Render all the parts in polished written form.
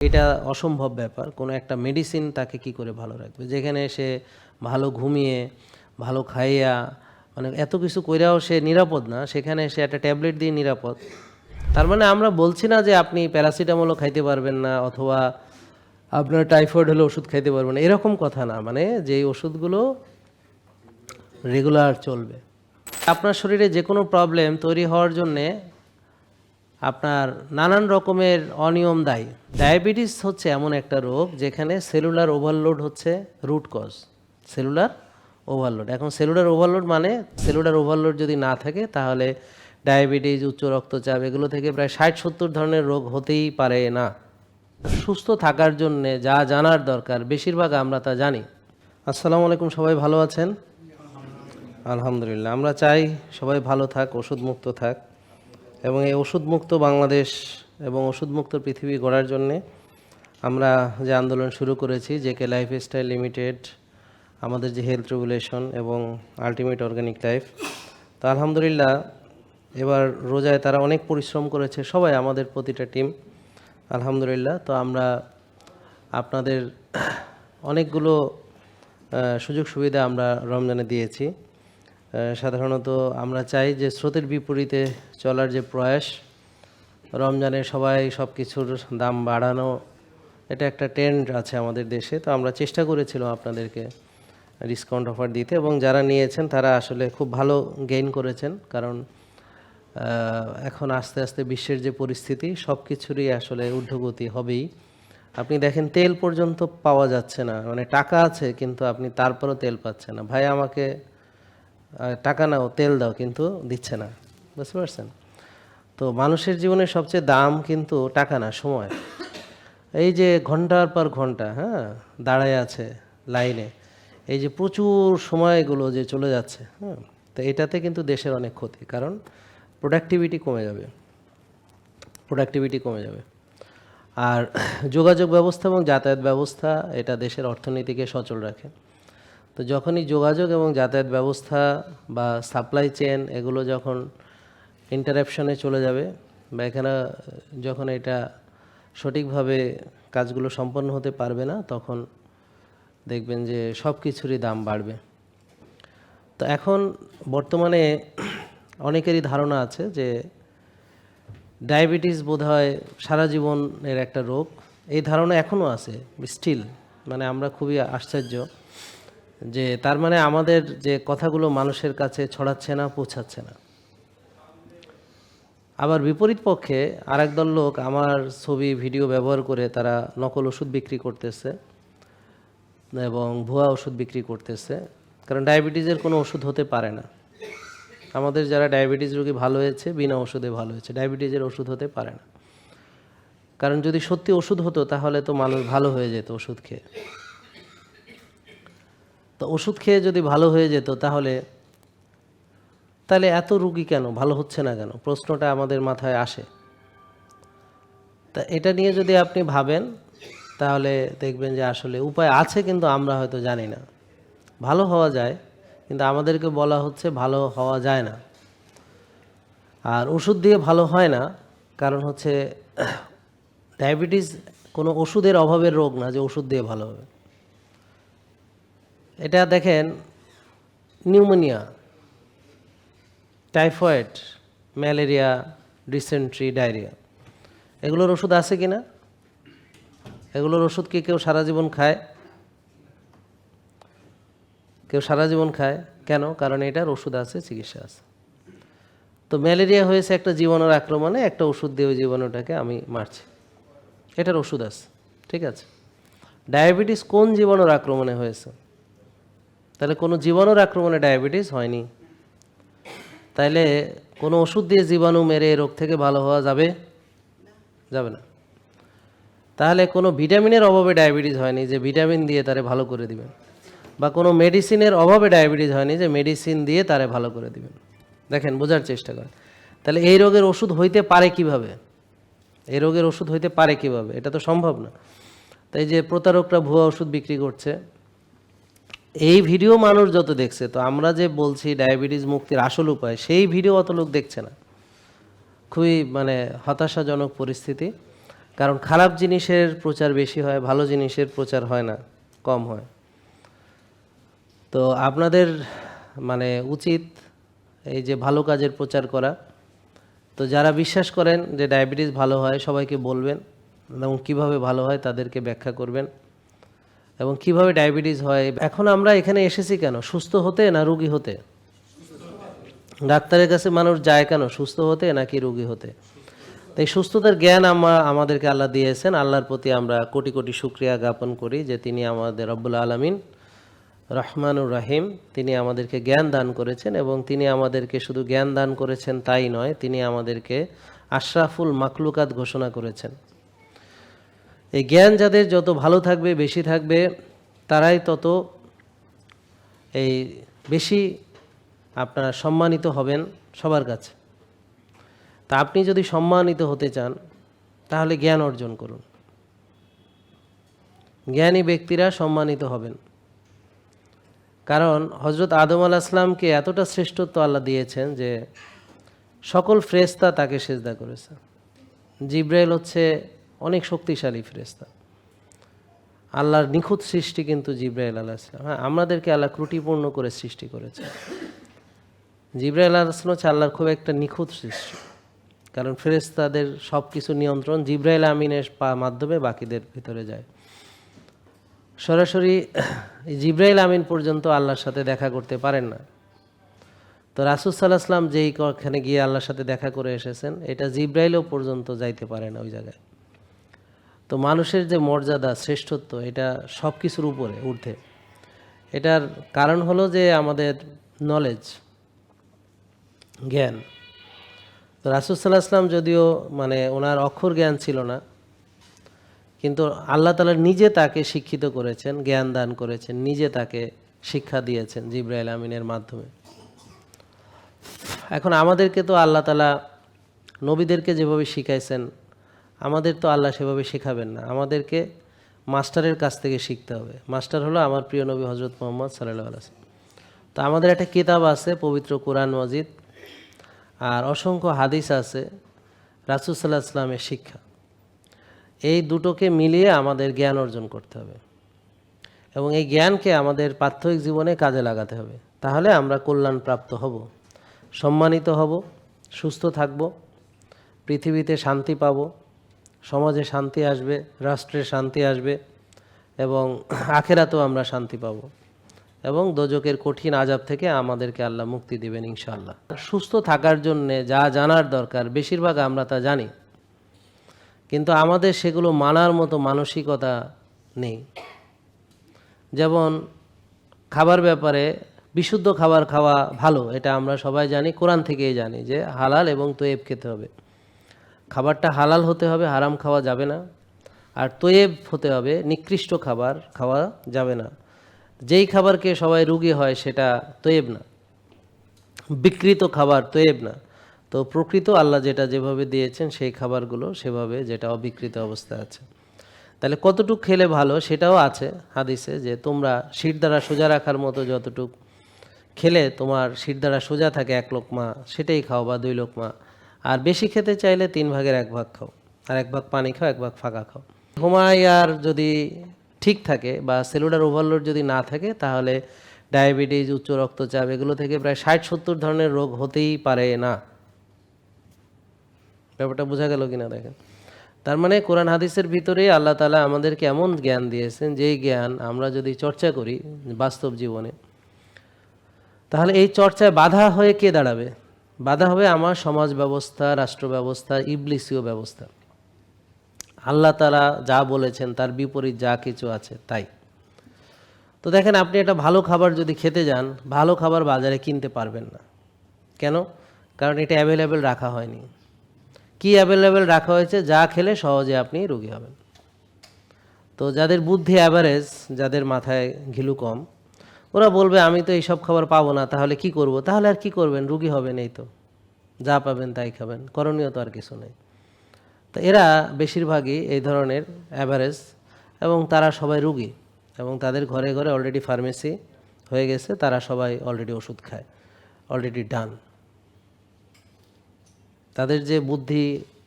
এটা অসম্ভব ব্যাপার। কোনো একটা মেডিসিন তাকে কি করে ভালো রাখবে, যেখানে সে ভালো ঘুমিয়ে ভালো খাইয়া মানে এত কিছু কইরাও সে নিরাপদ না, সেখানে সে একটা ট্যাবলেট দিয়ে নিরাপদ। তার মানে আমরা বলছি না যে আপনি প্যারাসিটামলও খাইতে পারবেন না অথবা আপনার টাইফয়েড হলে ওষুধ খাইতে পারবেন না, এরকম কথা না। মানে যেই ওষুধগুলো রেগুলার চলবে। আপনার শরীরে যে কোনো প্রবলেম তৈরি হওয়ার জন্যে আপনার নানান রকমের অনিয়ম দায়ী। ডায়াবেটিস হচ্ছে এমন একটা রোগ যেখানে সেলুলার ওভারলোড হচ্ছে রুট কজ। সেলুলার ওভারলোড, এখন সেলুলার ওভারলোড মানে সেলুলার ওভারলোড যদি না থাকে তাহলে ডায়াবেটিস, উচ্চ রক্তচাপ এগুলো থেকে প্রায় 60-70 ধরনের রোগ হতেই পারে না। সুস্থ থাকার জন্যে যা জানার দরকার বেশিরভাগ আমরা তা জানি। আসসালামু আলাইকুম, সবাই ভালো আছেন? আলহামদুলিল্লাহ। আমরা চাই সবাই ভালো থাক, ওষুধমুক্ত থাক, এবং এই ওষুধমুক্ত বাংলাদেশ এবং ওষুধমুক্ত পৃথিবী গড়ার জন্যে আমরা যে আন্দোলন শুরু করেছি, জেকে লাইফস্টাইল লিমিটেড, আমাদের যে হেলথ রেগুলেশন এবং আলটিমেট অর্গানিক লাইফ, তো আলহামদুলিল্লাহ এবার রোজায় তারা অনেক পরিশ্রম করেছে, সবাই আমাদের প্রতিটা টিম আলহামদুলিল্লাহ। তো আমরা আপনাদের অনেকগুলো সুযোগ সুবিধা আমরা রমজানে দিয়েছি। সাধারণত আমরা চাই যে স্রোতের বিপরীতে চলার যে প্রয়াস, রমজানে সবাই সব কিছুর দাম বাড়ানো, এটা একটা ট্রেন্ড আছে আমাদের দেশে। তো আমরা চেষ্টা করেছিলাম আপনাদেরকে ডিসকাউন্ট অফার দিতে, এবং যারা নিয়েছেন তারা আসলে খুব ভালো গেইন করেছেন। কারণ এখন আস্তে আস্তে বিশ্বের যে পরিস্থিতি, সব কিছুরই আসলে ঊর্ধ্বগতি হবেই। আপনি দেখেন তেল পর্যন্ত পাওয়া যাচ্ছে না, মানে টাকা আছে কিন্তু আপনি তারপরও তেল পাচ্ছেন না। ভাই আমাকে টাকা নাও, তেল দাও, কিন্তু দিচ্ছে না, বুঝতে পারছেন? তো মানুষের জীবনে সবচেয়ে দাম কিন্তু টাকা না, সময়। এই যে ঘন্টার পর ঘন্টা দাঁড়ায় আছে লাইনে, এই যে প্রচুর সময়গুলো যে চলে যাচ্ছে, তো এটাতে কিন্তু দেশের অনেক ক্ষতি। কারণ প্রোডাক্টিভিটি কমে যাবে, আর যোগাযোগ ব্যবস্থা এবং যাতায়াত ব্যবস্থা এটা দেশের অর্থনীতিকে সচল রাখে। তো যখনই যোগাযোগ এবং যাতায়াত ব্যবস্থা বা সাপ্লাই চেন এগুলো যখন ইন্টারাপশনে চলে যাবে, বা এখানে যখন এটা সঠিকভাবে কাজগুলো সম্পন্ন হতে পারবে না, তখন দেখবেন যে সব কিছুরই দাম বাড়বে। তো এখন বর্তমানে অনেকেরই ধারণা আছে যে ডায়াবেটিস বোধহয় সারা জীবনের একটা রোগ। এই ধারণা এখনও আছে স্টিল। মানে আমরা খুবই আশ্চর্য যে তার মানে আমাদের যে কথাগুলো মানুষের কাছে ছড়াচ্ছে না, পৌঁছাচ্ছে না। আবার বিপরীত পক্ষে আরেক দল লোক আমার ছবি ভিডিও ব্যবহার করে তারা নকল ওষুধ বিক্রি করতেছে এবং ভুয়া ওষুধ বিক্রি করতেছে। কারণ ডায়াবেটিসের কোনো ওষুধ হতে পারে না। আমাদের যারা ডায়াবেটিস রোগী ভালো হয়েছে বিনা ওষুধে ভালো হয়েছে, ডায়াবেটিসের ওষুধ হতে পারে না। কারণ যদি সত্যি ওষুধ হতো তাহলে তো মানুষ ভালো হয়ে যেত ওষুধ খেয়ে। তো ওষুধ খেয়ে যদি ভালো হয়ে যেত তাহলে এত রোগী কেন ভালো হচ্ছে না কেন, প্রশ্নটা আমাদের মাথায় আসে। তা এটা নিয়ে যদি আপনি ভাবেন তাহলে দেখবেন যে আসলে উপায় আছে, কিন্তু আমরা হয়তো জানি না। ভালো হওয়া যায়, কিন্তু আমাদেরকে বলা হচ্ছে ভালো হওয়া যায় না। আর ওষুধ দিয়ে ভালো হয় না, কারণ হচ্ছে ডায়াবেটিস কোনো ওষুধের অভাবের রোগ না যে ওষুধ দিয়ে ভালো হবে। এটা দেখেন, pneumonia, typhoid, malaria, dysentery, diarrhoea, এগুলোর ওষুধ আছে কি না? এগুলোর ওষুধ কি কেউ সারা জীবন খায়? কেউ সারা জীবন খায় কেন? কারণ এটার ওষুধ আছে, চিকিৎসা আছে। তো ম্যালেরিয়া হয়েছে একটা জীবাণুর আক্রমণে, একটা ওষুধ দিয়ে ওই জীবাণুটাকে আমি মারছি, এটার ওষুধ আছে, ঠিক আছে। ডায়াবেটিস কোন জীবাণুর আক্রমণে হয়েছে? তাহলে কোনো জীবাণুর আক্রমণে ডায়াবেটিস হয়নি। তাইলে কোনো ওষুধ দিয়ে জীবাণু মেরে রোগ থেকে ভালো হওয়া যাবে? যাবে না। তাহলে কোনো ভিটামিনের অভাবে ডায়াবেটিস হয়নি যে ভিটামিন দিয়ে তারে ভালো করে দিবেন, বা কোনো মেডিসিনের অভাবে ডায়াবেটিস হয়নি যে মেডিসিন দিয়ে তারে ভালো করে দিবেন। দেখেন, বোঝার চেষ্টা করেন। তাহলে এই রোগের ওষুধ হইতে পারে কিভাবে? এই রোগের ওষুধ হইতে পারে কিভাবে? এটা তো সম্ভব না। তাই যে প্রতারকরা ভুয়া ওষুধ বিক্রি করছে, এই ভিডিও মানুষ যত দেখছে, তো আমরা যে বলছি ডায়াবেটিস মুক্তির আসল উপায়, সেই ভিডিও অত লোক দেখছে না। খুবই মানে হতাশাজনক পরিস্থিতি। কারণ খারাপ জিনিসের প্রচার বেশি হয়, ভালো জিনিসের প্রচার হয় না, কম হয়। তো আপনাদের মানে উচিত এই যে ভালো কাজের প্রচার করা। তো যারা বিশ্বাস করেন যে ডায়াবেটিস ভালো হয় সবাইকে বলবেন, এবং কীভাবে ভালো হয় তাদেরকে ব্যাখ্যা করবেন, এবং কিভাবে ডায়াবেটিস হয়। এখন আমরা এখানে এসেছি কেন? সুস্থ হতে না রোগী হতে? ডাক্তারের কাছে মানুষ যায় কেন? সুস্থ হতে নাকি রোগী হতে? তাই সুস্থতার জ্ঞান আমাদেরকে আল্লাহ দিয়েছেন। আল্লাহর প্রতি আমরা কোটি কোটি শুকরিয়া জ্ঞাপন করি যে তিনি আমাদের রব্বুল আলামিন রহমানুর রাহিম, তিনি আমাদেরকে জ্ঞান দান করেছেন, এবং তিনি আমাদেরকে শুধু জ্ঞান দান করেছেন তাই নয়, তিনি আমাদেরকে আশরাফুল মাকলুকাত ঘোষণা করেছেন। এই জ্ঞান যাদের যত ভালো থাকবে, বেশি থাকবে, তারাই তত এই বেশি আপনারা সম্মানিত হবেন সবার কাছে। তা আপনি যদি সম্মানিত হতে চান তাহলে জ্ঞান অর্জন করুন। জ্ঞানী ব্যক্তিরা সম্মানিত হবেন। কারণ হযরত আদম আলাইহিস সালামকে এতটা শ্রেষ্ঠত্ব আল্লাহ দিয়েছেন যে সকল ফেরেশতা তাকে সিজদা করেছে। জিবরাইল হচ্ছে অনেক শক্তিশালী ফেরেশতা, আল্লাহর নিখুঁত সৃষ্টি কিন্তু জিবরাইল আলাইহিস সালাম। হ্যাঁ, আমাদেরকে আল্লাহ ত্রুটিপূর্ণ করে সৃষ্টি করেছে। জিবরাইল আলাইহিস সালাম হচ্ছে আল্লাহর খুব একটা নিখুঁত সৃষ্টি, কারণ ফেরেশতাদের সব কিছু নিয়ন্ত্রণ জিবরাইল আমিনের মাধ্যমে বাকিদের ভিতরে যায়। সরাসরি জিবরাইল আমিন পর্যন্ত আল্লাহর সাথে দেখা করতে পারেন না। তো রাসূল সাল্লাল্লাহু আলাইহি ওয়াসাল্লাম যেই ওখানে গিয়ে আল্লাহর সাথে দেখা করে এসেছেন, এটা জিবরাইলও পর্যন্ত যাইতে পারে না ওই জায়গায়। তো মানুষের যে মর্যাদা, শ্রেষ্ঠত্ব, এটা সব কিছুর উপরে ঊর্ধ্বে। এটার কারণ হলো যে আমাদের নলেজ, জ্ঞান। তো রাসূল সাল্লাল্লাহু আলাইহি ওয়াসাল্লাম যদিও মানে ওনার অক্ষর জ্ঞান ছিল না, কিন্তু আল্লাহ তাআলা নিজে তাকে শিক্ষিত করেছেন, জ্ঞান দান করেছেন, নিজে তাকে শিক্ষা দিয়েছেন জিবরাইল আমিনের মাধ্যমে। এখন আমাদেরকে তো আল্লাহ তাআলা নবীদেরকে যেভাবে শিখাইছেন, আমাদের তো আল্লাহ সেভাবে শেখাবেন না। আমাদেরকে মাস্টারের কাছ থেকে শিখতে হবে। মাস্টার হলো আমার প্রিয় নবী হযরত মুহাম্মদ সাল্লাল্লাহু আলাইহি ওয়াসাল্লাম। তো আমাদের একটা কিতাব আছে, পবিত্র কোরআন মাজিদ, আর অসংখ্য হাদিস আছে রাসূল সাল্লাল্লাহু আলাইহি ওয়াসাল্লামের শিক্ষা। এই দুটোকে মিলিয়ে আমাদের জ্ঞান অর্জন করতে হবে, এবং এই জ্ঞানকে আমাদের প্রাত্যহিক জীবনে কাজে লাগাতে হবে। তাহলে আমরা কল্যাণপ্রাপ্ত হব, সম্মানিত হব, সুস্থ থাকব, পৃথিবীতে শান্তি পাব, সমাজে শান্তি আসবে, রাষ্ট্রে শান্তি আসবে, এবং আখিরাতেও আমরা শান্তি পাব, এবং দোজকের কঠিন আযাব থেকে আমাদেরকে আল্লাহ মুক্তি দিবেন ইনশাআল্লাহ। সুস্থ থাকার জন্যে যা জানার দরকার বেশিরভাগ আমরা তা জানি, কিন্তু আমাদের সেগুলো মানার মতো মানসিকতা নেই। যেমন খাবার ব্যাপারে বিশুদ্ধ খাবার খাওয়া ভালো, এটা আমরা সবাই জানি, কোরআন থেকেই জানি যে হালাল এবং তৈয়ব খেতে হবে। খাবারটা হালাল হতে হবে, হারাম খাওয়া যাবে না। আর তৈয়ব হতে হবে, নিকৃষ্ট খাবার খাওয়া যাবে না। যেই খাবারকে সবাই রোগী হয় সেটা তৈয়ব না, বিকৃত খাবার তৈয়ব না। তো প্রকৃত আল্লাহ যেটা যেভাবে দিয়েছেন সেই খাবারগুলো সেভাবে, যেটা অবিকৃত অবস্থায় আছে। তাহলে কতটুকু খেলে ভালো সেটাও আছে হাদিসে, যে তোমরা শিরদাঁড়া সোজা রাখার মতো যতটুকু খেলে তোমার শিরদাঁড়া সোজা থাকে 1 লোকমা, সেটাই খাও, বা 2 লোকমা। আর বেশি খেতে চাইলে 3 ভাগের 1 ভাগ খাও, আর 1 ভাগ পানি খাও, 1 ভাগ ফাঁকা খাও। ঘুমাইয়ার যদি ঠিক থাকে বা সেলুলার ওভারলোড যদি না থাকে, তাহলে ডায়াবেটিস, উচ্চ রক্তচাপ, এগুলো থেকে প্রায় 60-70 ধরনের রোগ হতেই পারে না। ব্যাপারটা বোঝা গেল কিনা দেখেন। তার মানে কোরআন হাদিসের ভিতরে আল্লাহ তাআলা আমাদেরকে এমন জ্ঞান দিয়েছেন, যেই জ্ঞান আমরা যদি চর্চা করি বাস্তব জীবনে, তাহলে এই চর্চায় বাধা হয়ে কে দাঁড়াবে? বাধা হবে আমার সমাজ ব্যবস্থা, রাষ্ট্র ব্যবস্থা, ইবলিসীয় ব্যবস্থা। আল্লাহ তাআলা যা বলেছেন তার বিপরীত যা কিছু আছে তাই। তো দেখেন, আপনি একটা ভালো খাবার যদি খেতে যান, ভালো খাবার বাজারে কিনতে পারবেন না। কেন? কারণ এটা অ্যাভেলেবেল রাখা হয়নি। কি অ্যাভেলেবেল রাখা হয়েছে? যা খেলে সহজে আপনি রোগী হবেন। তো যাদের বুদ্ধি অ্যাভারেজ, যাদের মাথায় ঘিলু কম, ওরা বলবে আমি তো এইসব খাবার পাবো না, তাহলে কি করব? তাহলে আর কি করবেন? রোগী হবেন, এই তো, যা পাবেন তাই খাবেন, করণীয় তো আর কিছু নেই। তো এরা বেশিরভাগই এই ধরনের অ্যাভারেজ, এবং তারা সবাই রোগী, এবং তাদের ঘরে ঘরে অলরেডি ফার্মেসি হয়ে গেছে, তারা সবাই অলরেডি ওষুধ খায়, অলরেডি ডান। তাদের যে বুদ্ধি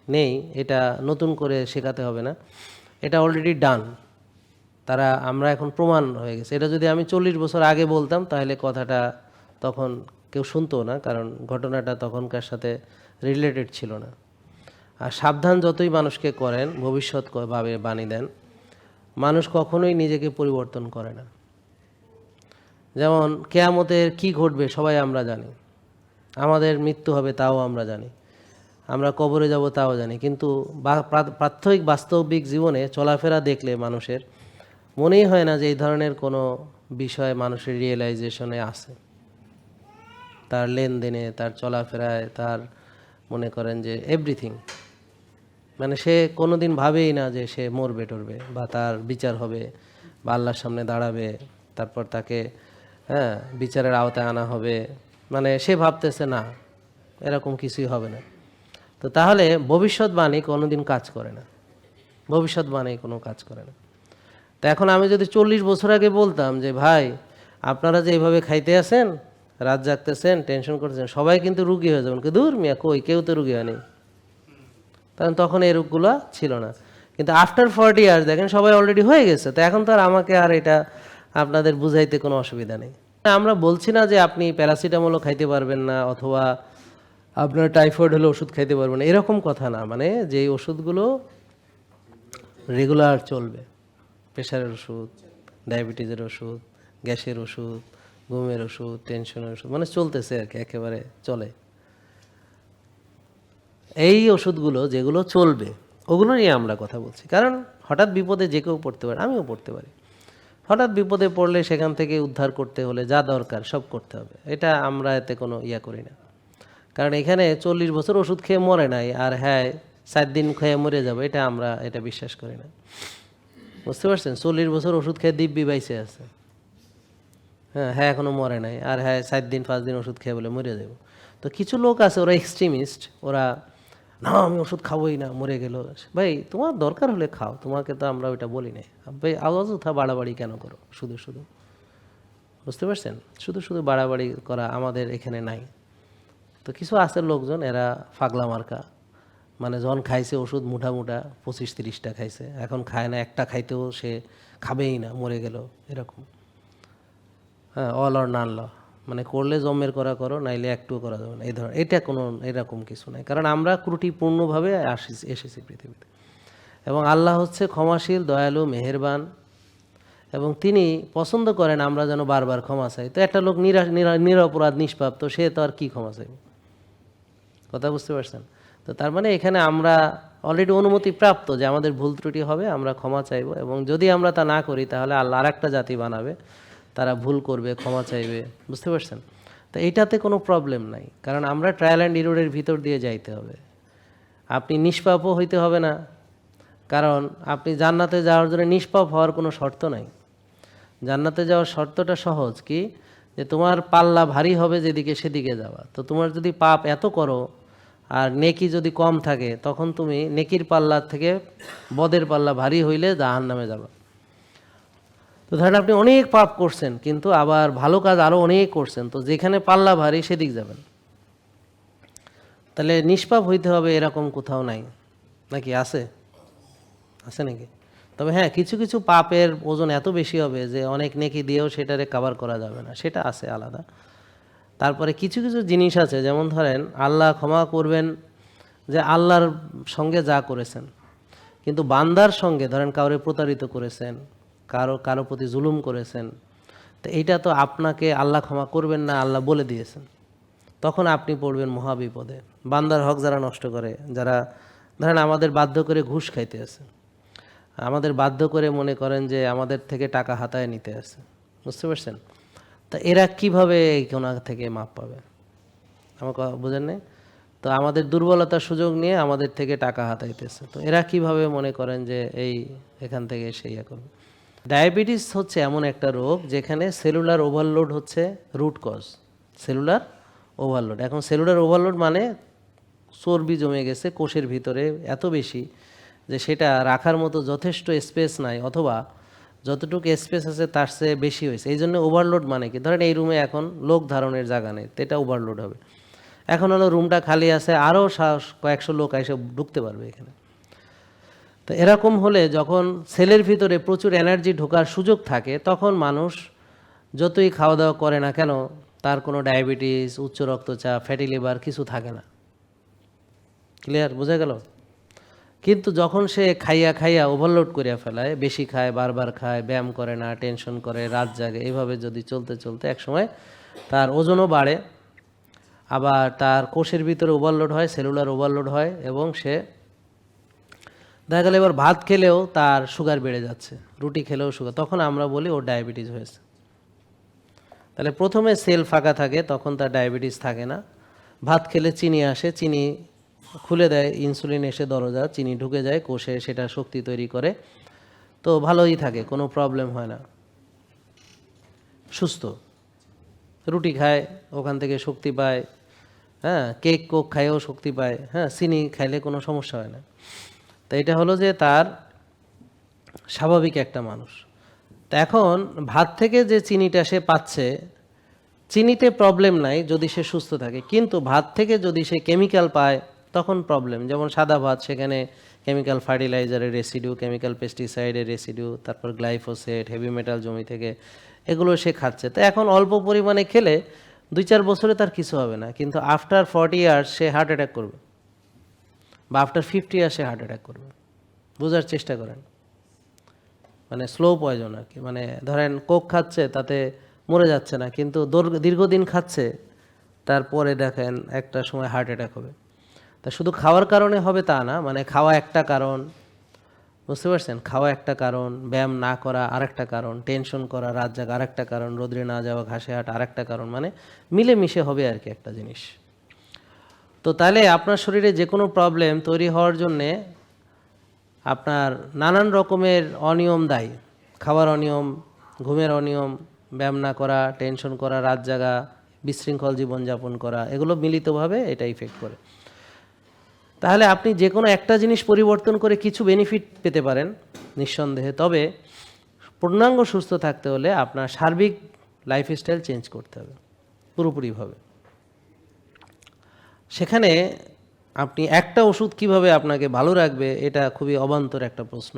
নেই, এটা নতুন করে শেখাতে হবে না, এটা অলরেডি ডান। আমরা এখন প্রমাণ হয়ে গেছে। এটা যদি আমি 40 বছর আগে বলতাম তাহলে কথাটা তখন কেউ শুনতো না, কারণ ঘটনাটা তখনকার সাথে রিলেটেড ছিল না। আর সাবধান যতই মানুষকে করেন, ভবিষ্যৎ ভাবে বাণী দেন, মানুষ কখনোই নিজেকে পরিবর্তন করে না। যেমন কেয়ামতের কি ঘটবে সবাই আমরা জানি, আমাদের মৃত্যু হবে তাও আমরা জানি, আমরা কবরে যাব তাও জানি, কিন্তু প্রাত্যহিক বাস্তবিক জীবনে চলাফেরা দেখলে মানুষের মনেই হয় না যে এই ধরনের কোনো বিষয় মানুষের রিয়েলাইজেশনে আছে। তার লেনদেনে, তার চলাফেরায়, তার মনে করেন যে এভরিথিং, মানে সে কোনোদিন ভাবেই না যে সে মরবে টরবে বা তার বিচার হবে বা আল্লাহর সামনে দাঁড়াবে, তারপর তাকে বিচারের আওতায় আনা হবে, মানে সে ভাবতেছে না এরকম কিছুই হবে না। তো তাহলে ভবিষ্যৎবাণী কোনোদিন কাজ করে না, ভবিষ্যৎবাণী কোনো কাজ করে না। তো এখন আমি যদি 40 বছর আগে বলতাম যে ভাই আপনারা যে এইভাবে খাইতে আছেন, রাত জাগতেছেন, টেনশন করতেছেন, সবাই কিন্তু রুগী হয়ে যাবেন, দূর মিয়া কই, কেউ তো রুগী হয়নি, কারণ তখন এই রোগগুলো ছিল না। কিন্তু আফটার 40 ইয়ার্স দেখেন সবাই অলরেডি হয়ে গেছে। তো এখন তো আর আমাকে আর এটা আপনাদের বুঝাইতে কোনো অসুবিধা নেই। আমরা বলছি না যে আপনি প্যারাসিটামলও খাইতে পারবেন না, অথবা আপনার টাইফয়েড হলে ওষুধ খাইতে পারবেন না, এরকম কথা না। মানে যেই ওষুধগুলো রেগুলার চলবে, প্রেশারের ওষুধ, ডায়াবেটিসের ওষুধ, গ্যাসের ওষুধ, ঘুমের ওষুধ, টেনশনের ওষুধ, মানে চলতেছে আর কি, একেবারে চলে। এই ওষুধগুলো যেগুলো চলবে ওগুলো নিয়ে আমরা কথা বলছি, কারণ হঠাৎ বিপদে যে কেউ পড়তে পারে, আমিও পড়তে পারি। হঠাৎ বিপদে পড়লে সেখান থেকে উদ্ধার করতে হলে যা দরকার সব করতে হবে, এটা আমরা এতে কোনো করি না। কারণ এখানে 40 বছর ওষুধ খেয়ে মরে নাই, আর হ্যাঁ 7 দিন খেয়ে মরে যাবে, আমরা এটা বিশ্বাস করি না। বুঝতে পারছেন? 40 বছর ওষুধ খেয়ে দিব্যি বাইসে আছে, হ্যাঁ এখনো মরে নাই, আর হ্যাঁ 7 দিন 5 দিন ওষুধ খেয়ে বলে মরে যাব। তো কিছু লোক আছে ওরা এক্সট্রিমিস্ট, ওরা না আমি ওষুধ খাবোই না, মরে গেল। ভাই তোমার দরকার হলে খাও, তোমাকে তো আমরা ওইটা বলি নাই। ভাই অযথা বাড়াবাড়ি কেন করো শুধু শুধু? বুঝতে পারছেন? শুধু শুধু বাড়াবাড়ি করা আমাদের এখানে নাই। তো কিছু আছে লোকজন, এরা পাগলা মার্কা, মানে যখন খাইছে ওষুধ মুঠা মুঠা 25-30টা খাইছে, এখন খায় না, একটা খাইতেও সে খাবেই না, মরে গেল, এরকম। হ্যাঁ, অল অর নান ল, মানে করলে জমের করা করো, নাইলে একটুও করা যাবে না, এই ধরনের। এটা কোনো এরকম কিছু নাই, কারণ আমরা ত্রুটিপূর্ণভাবে এসেছি পৃথিবীতে। এবং আল্লাহ হচ্ছে ক্ষমাশীল, দয়ালু, মেহেরবান, এবং তিনি পছন্দ করেন আমরা যেন বারবার ক্ষমা চাই। তো একটা লোক নিরপরাধ নিষ্পাপ, তো সে তো আর কি ক্ষমা চাইবে? কথা বুঝতে পারছেন? তো তার মানে এখানে আমরা অলরেডি অনুমতি প্রাপ্ত যে আমাদের ভুল ত্রুটি হবে, আমরা ক্ষমা চাইব, এবং যদি আমরা তা না করি তাহলে আল্লাহ আর একটা জাতি বানাবে, তারা ভুল করবে, ক্ষমা চাইবে। বুঝতে পারছেন? তো এইটাতে কোনো প্রবলেম নাই, কারণ আমরা ট্রায়াল অ্যান্ড এররের ভিতর দিয়ে যাইতে হবে। আপনি নিষ্পাপও হইতে হবে না, কারণ আপনি জান্নাতে যাওয়ার জন্য নিষ্পাপ হওয়ার কোনো শর্ত নাই। জান্নাতে যাওয়ার শর্তটা সহজ, কি যে তোমার পাল্লা ভারী হবে যেদিকে সেদিকে যাওয়া। তো তোমার যদি পাপ এত করো আর নেকি যদি কম থাকে, তখন তুমি নেকির পাল্লা থেকে বদের পাল্লা ভারী হইলে জাহান্নামে যাবা। তো ধরেন আপনি অনেক পাপ করছেন, কিন্তু আবার ভালো কাজ আরও অনেক করছেন, তো যেখানে পাল্লা ভারী সেদিক যাবেন। তাহলে নিষ্পাপ হইতে হবে এরকম কোথাও নাই, নাকি আছে? আছে নাকি? তবে হ্যাঁ, কিছু কিছু পাপের ওজন এত বেশি হবে যে অনেক নেকি দিয়েও সেটারে কভার করা যাবে না, সেটা আছে আলাদা। তারপরে কিছু কিছু জিনিস আছে, যেমন ধরেন আল্লাহ ক্ষমা করবেন যে আল্লাহর সঙ্গে যা করেছেন, কিন্তু বান্দার সঙ্গে ধরেন কাউরে প্রতারিত করেছেন, কারো প্রতি জুলুম করেছেন, তো এইটা তো আপনাকে আল্লাহ ক্ষমা করবেন না, আল্লাহ বলে দিয়েছেন। তখন আপনি পড়বেন মহাবিপদে। বান্দার হক যারা নষ্ট করে, যারা ধরেন আমাদের বাধ্য করে ঘুষ খাইতে আছে, আমাদের বাধ্য করে মনে করেন যে আমাদের থেকে টাকা হাতায় নিতে আছে, বুঝতে পারছেন? তা এরা কিভাবে এই কোনা থেকে মাপ পাবে? আমার কথা বুঝেন নাই? তো আমাদের দুর্বলতার সুযোগ নিয়ে আমাদের থেকে টাকা হাতাইতেছে, তো এরা কিভাবে মনে করেন যে এখান থেকে এসে করবে? ডায়াবেটিস হচ্ছে এমন একটা রোগ যেখানে সেলুলার ওভারলোড হচ্ছে রুট কজ। সেলুলার ওভারলোড, এখন সেলুলার ওভারলোড মানে চর্বি জমে গেছে কোষের ভিতরে এত বেশি যে সেটা রাখার মতো যথেষ্ট স্পেস নাই, অথবা যতটুকু স্পেস আছে তার চেয়ে বেশি হয়েছে। এই জন্য ওভারলোড মানে কি, ধরেন এই রুমে এখন লোক ধারণের জায়গা নেই, তো এটা ওভারলোড হবে। এখন হলো রুমটা খালি আছে, আরও কয়েকশো লোক এসে ঢুকতে পারবে এখানে। তো এরকম হলে যখন সেলের ভিতরে প্রচুর এনার্জি ঢোকার সুযোগ থাকে, তখন মানুষ যতই খাওয়া দাওয়া করে না কেন তার কোনো ডায়াবেটিস, উচ্চ রক্তচাপ, ফ্যাটি লিভার কিছু থাকে না। ক্লিয়ার, বোঝা গেল? কিন্তু যখন সে খাইয়া খাইয়া ওভারলোড করিয়া ফেলায়, বেশি খায়, বারবার খায়, ব্যায়াম করে না, টেনশন করে, রাত জাগে, এইভাবে যদি চলতে চলতে একসময় তার ওজনও বাড়ে, আবার তার কোষের ভিতরে ওভারলোড হয়, সেলুলার ওভারলোড হয়, এবং সে দেখা গেল এবার ভাত খেলেও তার সুগার বেড়ে যাচ্ছে, রুটি খেলেও সুগার, তখন আমরা বলি ওর ডায়াবেটিস হয়েছে। তাহলে প্রথমে সেল ফাঁকা থাকে, তখন তার ডায়াবেটিস থাকে না। ভাত খেলে চিনি আসে, চিনি খুলে দেয়, ইনসুলিন এসে দরজা, চিনি ঢুকে যায় কোষে, সেটা শক্তি তৈরি করে, তো ভালোই থাকে, কোনো প্রবলেম হয় না, সুস্থ। রুটি খায়, ওখান থেকে শক্তি পায়, হ্যাঁ, কেক কোক খায়ও শক্তি পায়, হ্যাঁ, চিনি খাইলে কোনো সমস্যা হয় না। তো এটা হলো যে তার স্বাভাবিক একটা মানুষ। তা এখন ভাত থেকে যে চিনিটা সে পাচ্ছে, চিনিতে প্রবলেম নাই যদি সে সুস্থ থাকে, কিন্তু ভাত থেকে যদি সে কেমিক্যাল পায় তখন প্রবলেম। যেমন সাদা ভাত, সেখানে কেমিক্যাল ফার্টিলাইজারের রেসিডিউ, কেমিক্যাল পেস্টিসাইডের রেসিডিউ, তারপর গ্লাইফোসেট, হেভি মেটাল জমি থেকে, এগুলো সে খাচ্ছে। তো এখন অল্প পরিমাণে খেলে 2-4 বছরে তার কিছু হবে না, কিন্তু আফটার 40 ইয়ার্স সে হার্ট অ্যাটাক করবে, বা আফটার 50 ইয়ার্স সে হার্ট অ্যাটাক করবে। বোঝার চেষ্টা করেন, মানে স্লো পয়জন আর কি। মানে ধরেন কোক খাচ্ছে, তাতে মরে যাচ্ছে না, কিন্তু দীর্ঘদিন খাচ্ছে, তারপরে দেখেন একটা সময় হার্ট অ্যাটাক হবে। তা শুধু খাওয়ার কারণে হবে তা না, মানে খাওয়া একটা কারণ, বুঝতে পারছেন? খাওয়া একটা কারণ, ব্যায়াম না করা আরেকটা কারণ, টেনশন করা, রাত জাগা আরেকটা কারণ, রোদ্রে না যাওয়া, ঘাসে হাঁটা আরেকটা কারণ, মানে মিলেমিশে হবে আর কি একটা জিনিস। তো তাহলে আপনার শরীরে যে কোনো প্রবলেম তৈরি হওয়ার জন্যে আপনার নানান রকমের অনিয়ম দায়ী। খাওয়ার অনিয়ম, ঘুমের অনিয়ম, ব্যায়াম না করা, টেনশন করা, রাত জাগা, বিশৃঙ্খল জীবনযাপন করা, এগুলো মিলিতভাবে এটা ইফেক্ট করে। তাহলে আপনি যে কোনো একটা জিনিস পরিবর্তন করে কিছু বেনিফিট পেতে পারেন নিঃসন্দেহে, তবে পূর্ণাঙ্গ সুস্থ থাকতে হলে আপনার সার্বিক লাইফস্টাইল চেঞ্জ করতে হবে পুরোপুরিভাবে। সেখানে আপনি একটা ওষুধ কিভাবে আপনাকে ভালো রাখবে, এটা খুবই অবান্তর একটা প্রশ্ন।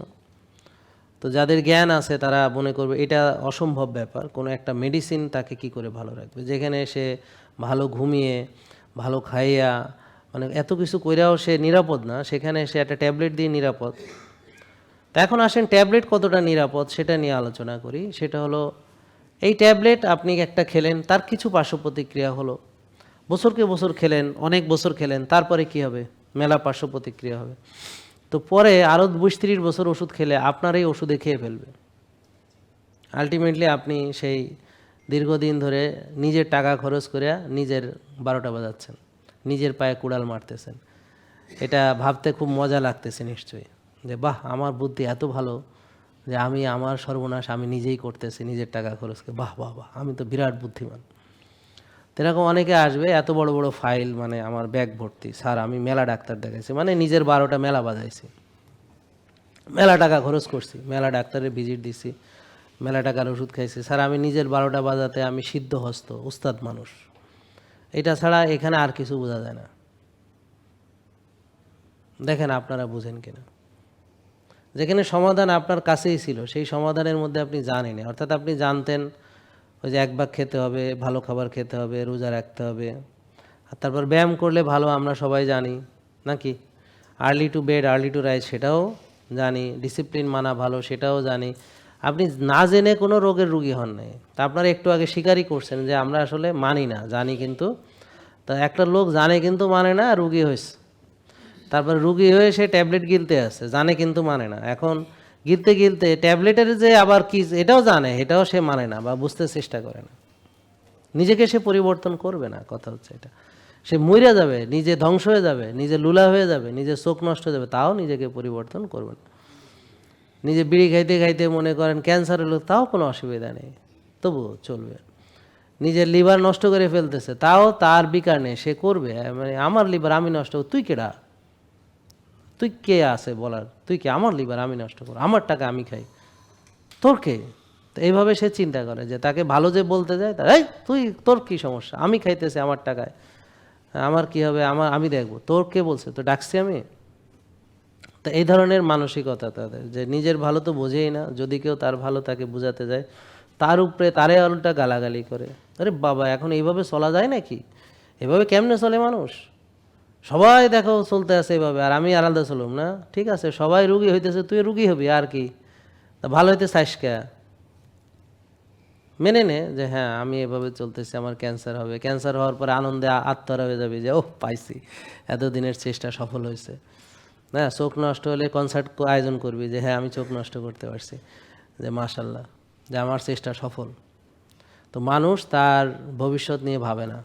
তো যাদের জ্ঞান আছে তারা মনে করবে এটা অসম্ভব ব্যাপার, কোনো একটা মেডিসিন তাকে কি করে ভালো রাখবে, যেখানে সে ভালো ঘুমিয়ে, ভালো খাইয়া, মানে এত কিছু কইরাও সে নিরাপদ না, সেখানে সে একটা ট্যাবলেট দিয়ে নিরাপদ। তা এখন আসেন ট্যাবলেট কতটা নিরাপদ সেটা নিয়ে আলোচনা করি। সেটা হলো, এই ট্যাবলেট আপনি একটা খেলেন, তার কিছু পার্শ্ব প্রতিক্রিয়া হলো, বছরকে বছর খেলেন, অনেক বছর খেলেন, তারপরে কি হবে? মেলা পার্শ্ব প্রতিক্রিয়া হবে। তো পরে আরও 20-30 বছর ওষুধ খেলে আপনার এই ওষুধে খেয়ে ফেলবে। আলটিমেটলি আপনি সেই দীর্ঘদিন ধরে নিজের টাকা খরচ করে নিজের 12টা বাজাচ্ছেন, নিজের পায়ে কুড়াল মারতেছেন। এটা ভাবতে খুব মজা লাগতেছে নিশ্চয়ই, যে বাহ, আমার বুদ্ধি এত ভালো যে আমি আমার সর্বনাশ আমি নিজেই করতেছি নিজের টাকা খরচ করে, বাহ বাহ বাহ, আমি তো বিরাট বুদ্ধিমান। এরকম অনেকে আসবে, এত বড় বড় ফাইল, মানে আমার ব্যাগ ভর্তি, স্যার আমি মেলা ডাক্তার দেখাইছি, মানে নিজের 12টা মেলা বাজাইছি, মেলা টাকা খরচ করছি, মেলা ডাক্তারের ভিজিট দিছি, মেলা টাকার ওষুধ খাইছি, স্যার আমি নিজের 12টা বাজাতে আমি সিদ্ধ হস্ত, উস্তাদ মানুষ। এটা ছাড়া এখানে আর কিছু বোঝা যায় না। দেখেন আপনারা বুঝেন কিনা। যেখানে সমাধান আপনার কাছেই ছিল, সেই সমাধানের মধ্যে আপনি জানেন, অর্থাৎ আপনি জানতেন ওই যে 1 ভাগ খেতে হবে, ভালো খাবার খেতে হবে, রোজা রাখতে হবে, আর তারপর ব্যায়াম করলে ভালো, আমরা সবাই জানি নাকি? Early to bed early to rise সেটাও জানি, ডিসিপ্লিন মানা ভালো সেটাও জানি। আপনি না জেনে কোনো রোগের রুগী হন নাই। তা আপনারা একটু আগে স্বীকারই করছেন যে আমরা আসলে মানি না, জানি কিন্তু। তা একটা লোক জানে কিন্তু মানে না, রুগী হয়েছে, তারপর রুগী হয়ে সে ট্যাবলেট গিলতে আসছে, জানে কিন্তু মানে না। এখন গিলতে গিলতে ট্যাবলেটের যে আবার কি এটাও জানে, এটাও সে মানে না বা বুঝতে চেষ্টা করে না। নিজেকে সে পরিবর্তন করবে না, কথা হচ্ছে এটা। সে মইরা যাবে, নিজে ধ্বংস হয়ে যাবে, নিজে লুলা হয়ে যাবে, নিজের চোখ নষ্ট হয়ে যাবে, তাও নিজেকে পরিবর্তন করবে না। নিজে বিড়ি খাইতে খাইতে মনে করেন ক্যান্সার হলো, তাও কোনো অসুবিধা নেই, তবুও চলবে। নিজের লিভার নষ্ট করে ফেলতেছে, তাও তার বিকার নেই, সে করবে। মানে আমার লিভার আমি নষ্ট, তুই কেডা? তুই কে আছে বলার? তুই কে? আমার লিভার আমি নষ্ট করো, আমার টাকা আমি খাই, তোর কে? তো এইভাবে সে চিন্তা করে যে তাকে ভালো যে বলতে যায়, এই তুই, তোর কি সমস্যা? আমি খাইতেছি আমার টাকায়, আমার কি হবে, আমি দেখবো, তোর কে বলছে, তো ডাকছি আমি। তো এই ধরনের মানসিকতা তাদের, যে নিজের ভালো তো বোঝেই না, যদি কেউ তার ভালো তাকে বোঝাতে যায় তার উপরে তারে উল্টা গালাগালি করে। আরে বাবা, এখন এইভাবে চলা যায় নাকি? এভাবে কেমনে চলে মানুষ? সবাই দেখো চলতে আছে এভাবে, আর আমি আলাদা চলুম না? ঠিক আছে, সবাই রুগী হইতেছে, তুই রুগী হবি আর কি, তা ভালো হইতে চাইস কে? মেনে নে যে হ্যাঁ আমি এভাবে চলতেছি, আমার ক্যান্সার হবে, ক্যান্সার হওয়ার পরে আনন্দে আত্মহারা হয়ে যাবে যে ওহ পাইছি, এতদিনের চেষ্টা সফল হয়েছে। হ্যাঁ, চোখ নষ্ট হলে কনসার্ট আয়োজন করবি যে হ্যাঁ আমি চোখ নষ্ট করতে পারছি, যে মাশাল্লাহ, যে আমার চেষ্টা সফল। তো মানুষ তার ভবিষ্যৎ নিয়ে ভাবে না।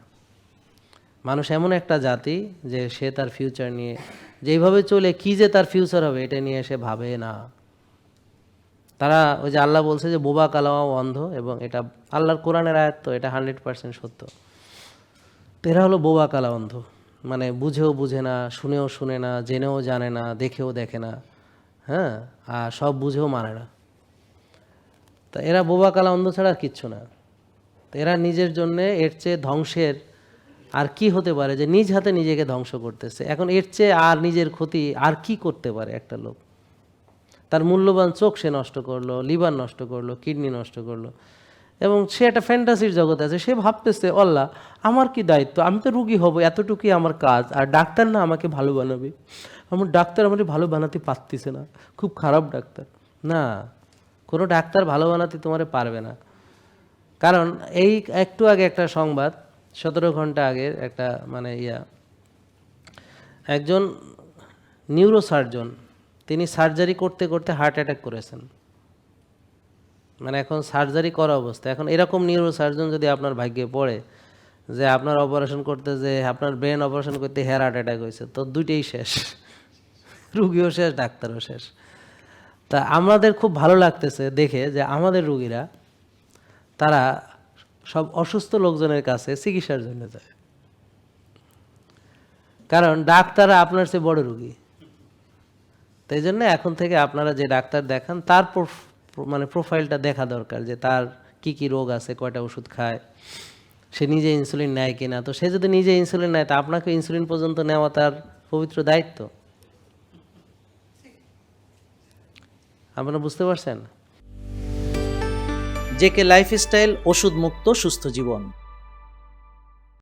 মানুষ এমন একটা জাতি যে সে তার ফিউচার নিয়ে, যেইভাবে চলে কি যে তার ফিউচার হবে এটা নিয়ে সে ভাবে না। তারা ওই যে আল্লাহ বলছে যে বোবা কালাও অন্ধ, এবং এটা আল্লাহর কোরআনের আয়াত, তো এটা 100% সত্য। তো এরা হলো বোবা কালা অন্ধ, মানে বুঝেও বুঝে না, শুনেও শুনে না, জেনেও জানে না, দেখেও দেখে না, হ্যাঁ, আর সব বুঝেও মানে না। তা এরা বোবা কালা অন্ধ ছাড়া আর কিচ্ছু না। তো এরা নিজের জন্যে এর চেয়ে ধ্বংসের আর কি হতে পারে, যে নিজ হাতে নিজেকে ধ্বংস করতেছে। এখন এর চেয়ে আর নিজের ক্ষতি আর কি করতে পারে একটা লোক? তার মূল্যবান চোখ সে নষ্ট করলো, লিভার নষ্ট করলো, কিডনি নষ্ট করলো, এবং সে একটা ফ্যান্টাসির জগতে আছে। সে ভাবতেছে আল্লাহ আমার কি দায়িত্ব, আমি তো রুগী হব, এতটুকুই আমার কাজ, আর ডাক্তার না আমাকে ভালো বানাবে, আমার ডাক্তার আমাকে ভালো বানাতে পারতেছে না, খুব খারাপ ডাক্তার। না, কোনো ডাক্তার ভালো বানাতে তোমারে পারবে না। কারণ এই একটু আগে একটা সংবাদ, 17 ঘন্টা আগের একটা মানে একজন নিউরোসার্জন, তিনি সার্জারি করতে করতে হার্ট অ্যাটাক করেছেন। মানে এখন সার্জারি করা অবস্থা। এখন এরকম নিউরোসার্জন যদি আপনার ভাগ্যে পড়ে যে আপনার অপারেশন করতে, যে আপনার ব্রেন অপারেশন করতে হেয়ার হার্ট অ্যাটাক হয়েছে, তো দুইটাই শেষ, রুগীও শেষ, ডাক্তারও শেষ। তা আমাদের খুব ভালো লাগতেছে দেখে যে আমাদের রুগীরা তারা সব অসুস্থ লোকজনের কাছে চিকিৎসার জন্য যায়, কারণ ডাক্তাররা আপনার চেয়ে বড় রুগী। তাই জন্য এখন থেকে আপনারা যে ডাক্তার দেখান তার মানে প্রোফাইলটা দেখা দরকার, যে তার কি কি রোগ আছে, কয়টা ওষুধ খায়, সে নিজে ইনসুলিন নেয় কিনা। তো সে যদি নিজে ইনসুলিন নেয়, তা আপনাকে ইনসুলিন পর্যন্ত নেওয়া তার পবিত্র দায়িত্ব। আপনারা বুঝতে পারছেন? জেকে লাইফস্টাইল, ওষুধ মুক্ত সুস্থ জীবন।